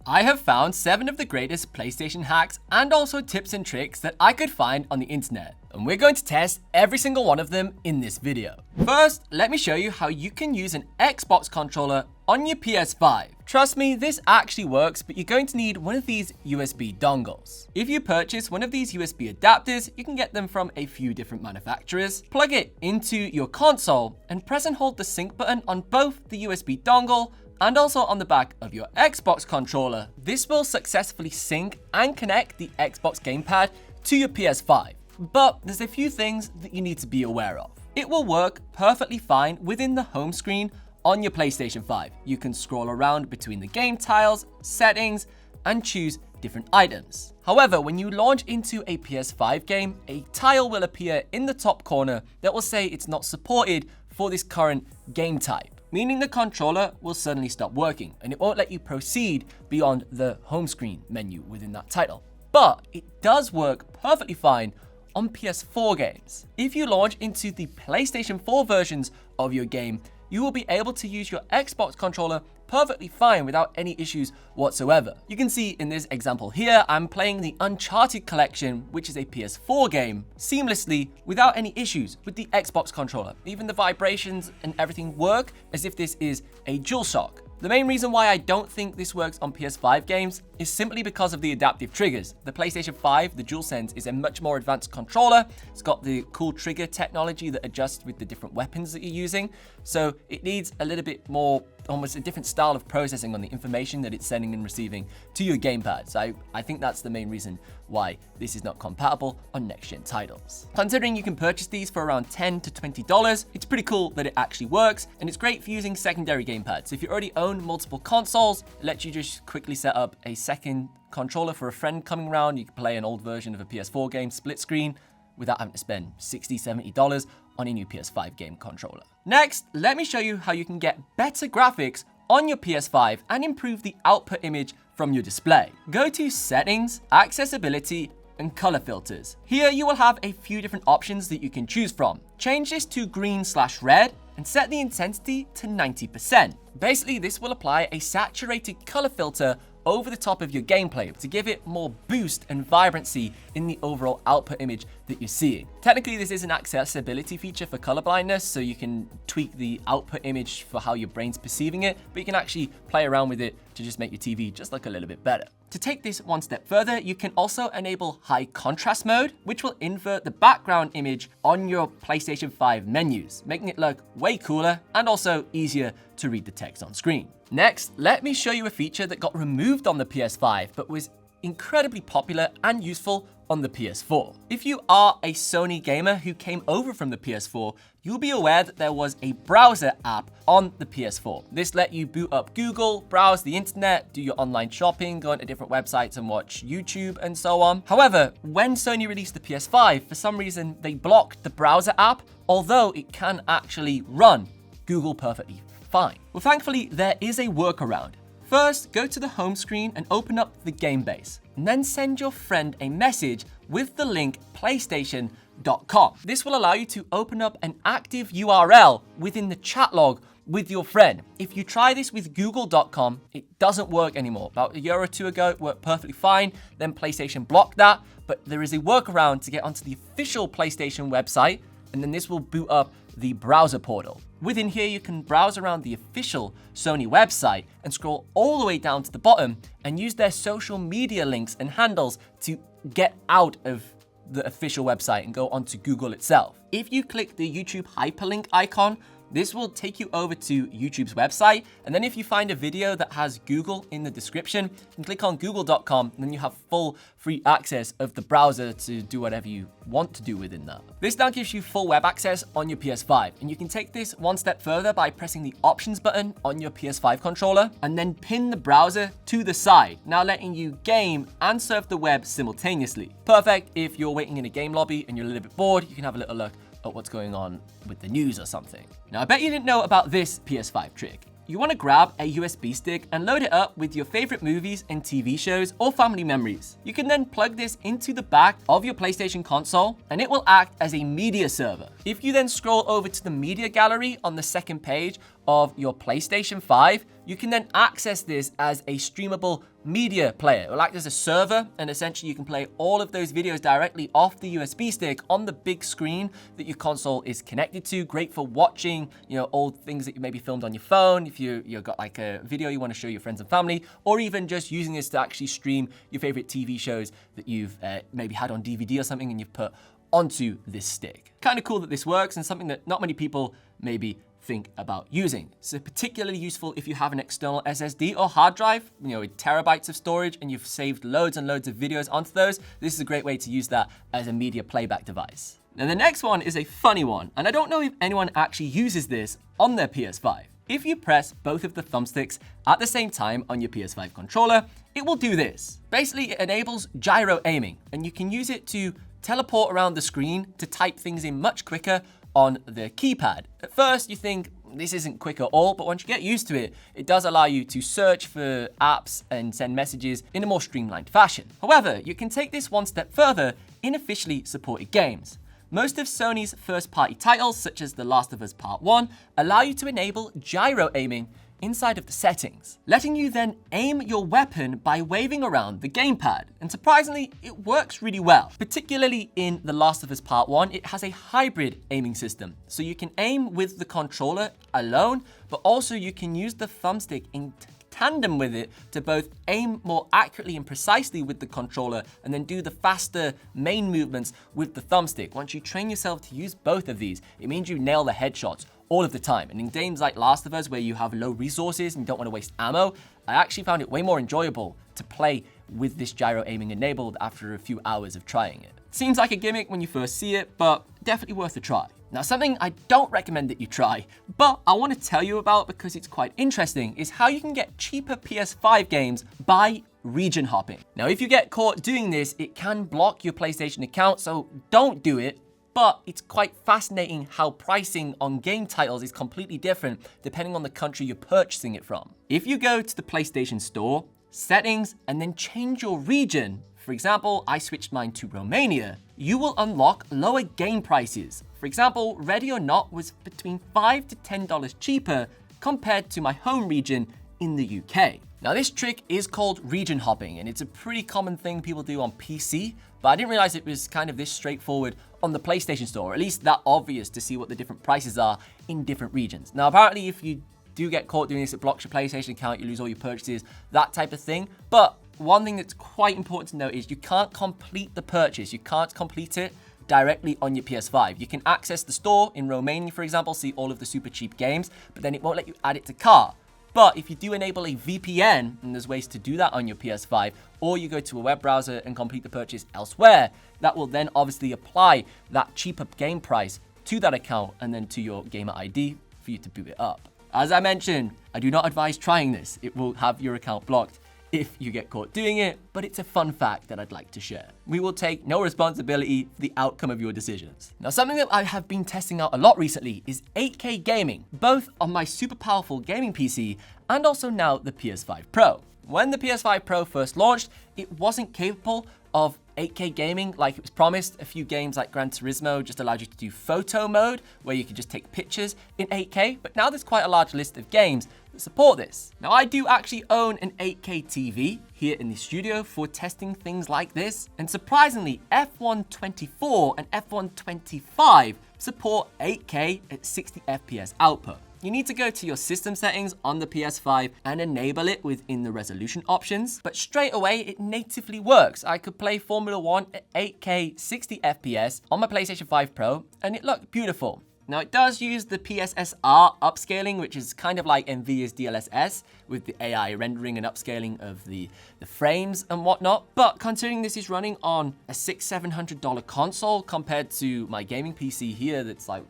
I have found 7 of the greatest PlayStation hacks and also tips and tricks that I could find on the internet, and we're going to test every single one of them in this video. First, let me show you how you can use an Xbox controller on your PS5. Trust me, this actually works, but you're going to need one of these USB dongles. If you purchase one of these USB adapters, you can get them from a few different manufacturers. Plug it into your console and press and hold the sync button on both the USB dongle and also on the back of your Xbox controller. This will successfully sync and connect the Xbox gamepad to your PS5. But there's a few things that you need to be aware of. It will work perfectly fine within the home screen on your PlayStation 5. You can scroll around between the game tiles, settings, and choose different items. However, when you launch into a PS5 game, a tile will appear in the top corner that will say it's not supported for this current game type, meaning the controller will suddenly stop working and it won't let you proceed beyond the home screen menu within that title. But it does work perfectly fine on PS4 games. If you launch into the PlayStation 4 versions of your game, you will be able to use your Xbox controller perfectly fine without any issues whatsoever. You can see in this example here, I'm playing the Uncharted collection, which is a PS4 game, seamlessly without any issues with the Xbox controller. Even the vibrations and everything work as if this is a DualShock. The main reason why I don't think this works on PS5 games is simply because of the adaptive triggers. The PlayStation 5, the DualSense, is a much more advanced controller. It's got the cool trigger technology that adjusts with the different weapons that you're using. So it needs a little bit more, almost a different style of processing on the information that it's sending and receiving to your gamepad. So I think that's the main reason why this is not compatible on next-gen titles. Considering you can purchase these for around $10 to $20, it's pretty cool that it actually works, and it's great for using secondary gamepads. So if you already own multiple consoles, it lets you just quickly set up a second controller for a friend coming around. You can play an old version of a PS4 game split screen without having to spend $60, $70 on a new PS5 game controller. Next, let me show you how you can get better graphics on your PS5 and improve the output image from your display. Go to Settings, Accessibility, and Color Filters. Here you will have a few different options that you can choose from. Change this to green/red and set the intensity to 90%. Basically, this will apply a saturated color filter over the top of your gameplay to give it more boost and vibrancy in the overall output image that you're seeing. Technically, this is an accessibility feature for color blindness, so you can tweak the output image for how your brain's perceiving it, but you can actually play around with it to just make your TV just look a little bit better. To take this one step further, you can also enable high contrast mode, which will invert the background image on your PlayStation 5 menus, making it look way cooler and also easier to read the text on screen. Next, let me show you a feature that got removed on the PS5, but was incredibly popular and useful on the PS4. If you are a Sony gamer who came over from the PS4, you'll be aware that there was a browser app on the PS4. This let you boot up Google, browse the internet, do your online shopping, go into different websites and watch YouTube and so on. However, when Sony released the PS5, for some reason they blocked the browser app, although it can actually run Google perfectly fine. Well, thankfully, there is a workaround. First, go to the home screen and open up the game base, and then send your friend a message with the link PlayStation.com. This will allow you to open up an active URL within the chat log with your friend. If you try this with Google.com, it doesn't work anymore. About a year or two ago, it worked perfectly fine. Then PlayStation blocked that, but there is a workaround to get onto the official PlayStation website, and then this will boot up the browser portal. Within here, you can browse around the official Sony website and scroll all the way down to the bottom and use their social media links and handles to get out of the official website and go onto Google itself. If you click the YouTube hyperlink icon, this will take you over to YouTube's website, and then if you find a video that has Google in the description, you can click on google.com, and then you have full free access of the browser to do whatever you want to do within that. This now gives you full web access on your PS5, and you can take this one step further by pressing the options button on your PS5 controller, and then pin the browser to the side, now letting you game and surf the web simultaneously. Perfect if you're waiting in a game lobby and you're a little bit bored, you can have a little look at what's going on with the news or something. Now, I bet you didn't know about this PS5 trick. You want to grab a USB stick and load it up with your favorite movies and TV shows or family memories. You can then plug this into the back of your PlayStation console and it will act as a media server. If you then scroll over to the media gallery on the second page of your PlayStation 5, you can then access this as a streamable media player. It acts as a server, and essentially you can play all of those videos directly off the USB stick on the big screen that your console is connected to. Great for watching, old things that you maybe filmed on your phone, if you've got like a video you want to show your friends and family, or even just using this to actually stream your favorite TV shows that you've maybe had on DVD or something and you've put onto this stick. Kind of cool that this works, and something that not many people maybe think about using. So particularly useful if you have an external SSD or hard drive, with terabytes of storage, and you've saved loads and loads of videos onto those. This is a great way to use that as a media playback device. Now the next one is a funny one, and I don't know if anyone actually uses this on their PS5. If you press both of the thumbsticks at the same time on your PS5 controller, it will do this. Basically, it enables gyro aiming, and you can use it to teleport around the screen to type things in much quicker on the keypad. At first, you think this isn't quick at all, but once you get used to it, it does allow you to search for apps and send messages in a more streamlined fashion. However, you can take this one step further in officially supported games. Most of Sony's first-party titles, such as The Last of Us Part 1, allow you to enable gyro aiming inside of the settings, letting you then aim your weapon by waving around the gamepad. And surprisingly, it works really well. Particularly in The Last of Us Part 1, it has a hybrid aiming system. So you can aim with the controller alone, but also you can use the thumbstick in tandem with it to both aim more accurately and precisely with the controller and then do the faster main movements with the thumbstick. Once you train yourself to use both of these, it means you nail the headshots all of the time. And in games like Last of Us, where you have low resources and you don't want to waste ammo, I actually found it way more enjoyable to play with this gyro aiming enabled after a few hours of trying it. Seems like a gimmick when you first see it, but definitely worth a try. Now, something I don't recommend that you try, but I want to tell you about because it's quite interesting, is how you can get cheaper PS5 games by region hopping. Now, if you get caught doing this, it can block your PlayStation account, so don't do it. But it's quite fascinating how pricing on game titles is completely different depending on the country you're purchasing it from. If you go to the PlayStation Store, settings, and then change your region, for example, I switched mine to Romania, you will unlock lower game prices. For example, Ready or Not was between $5 to $10 cheaper compared to my home region in the UK. Now, this trick is called region hopping, and it's a pretty common thing people do on PC, but I didn't realize it was kind of this straightforward on the PlayStation Store, or at least that obvious to see what the different prices are in different regions. Now, apparently, if you do get caught doing this, it blocks your PlayStation account, you lose all your purchases, that type of thing. But one thing that's quite important to note is you can't complete the purchase. You can't complete it directly on your PS5. You can access the store in Romania, for example, see all of the super cheap games, but then it won't let you add it to cart. But if you do enable a VPN, and there's ways to do that on your PS5, or you go to a web browser and complete the purchase elsewhere, that will then obviously apply that cheaper game price to that account and then to your gamer ID for you to boot it up. As I mentioned, I do not advise trying this. It will have your account blocked if you get caught doing it, but it's a fun fact that I'd like to share. We will take no responsibility for the outcome of your decisions. Now, something that I have been testing out a lot recently is 8K gaming, both on my super powerful gaming PC and also now the PS5 Pro. When the PS5 Pro first launched, it wasn't capable of 8K gaming like it was promised. A few games like Gran Turismo just allowed you to do photo mode, where you could just take pictures in 8K, but now there's quite a large list of games that support this. Now, I do actually own an 8K TV here in the studio for testing things like this, and surprisingly, F124 and F125 support 8K at 60 FPS output. You need to go to your system settings on the PS5 and enable it within the resolution options, but straight away it natively works. I could play Formula 1 at 8K 60 FPS on my PlayStation 5 Pro and it looked beautiful. Now, it does use the PSSR upscaling, which is kind of like NVIDIA's DLSS with the AI rendering and upscaling of the frames and whatnot. But considering this is running on a $600-700 console compared to my gaming PC here that's like,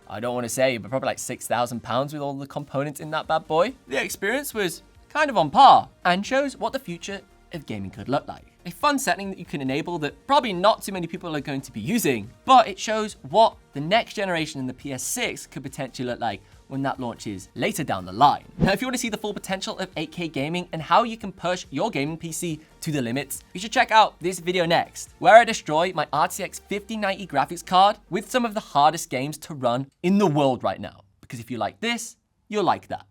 I don't want to say, but probably like £6,000 with all the components in that bad boy, the experience was kind of on par and shows what the future of gaming could look like. A fun setting that you can enable that probably not too many people are going to be using, but it shows what the next generation in the PS6 could potentially look like when that launches later down the line. Now, if you want to see the full potential of 8K gaming and how you can push your gaming PC to the limits, you should check out this video next, where I destroy my RTX 5090 graphics card with some of the hardest games to run in the world right now. Because if you like this, you'll like that.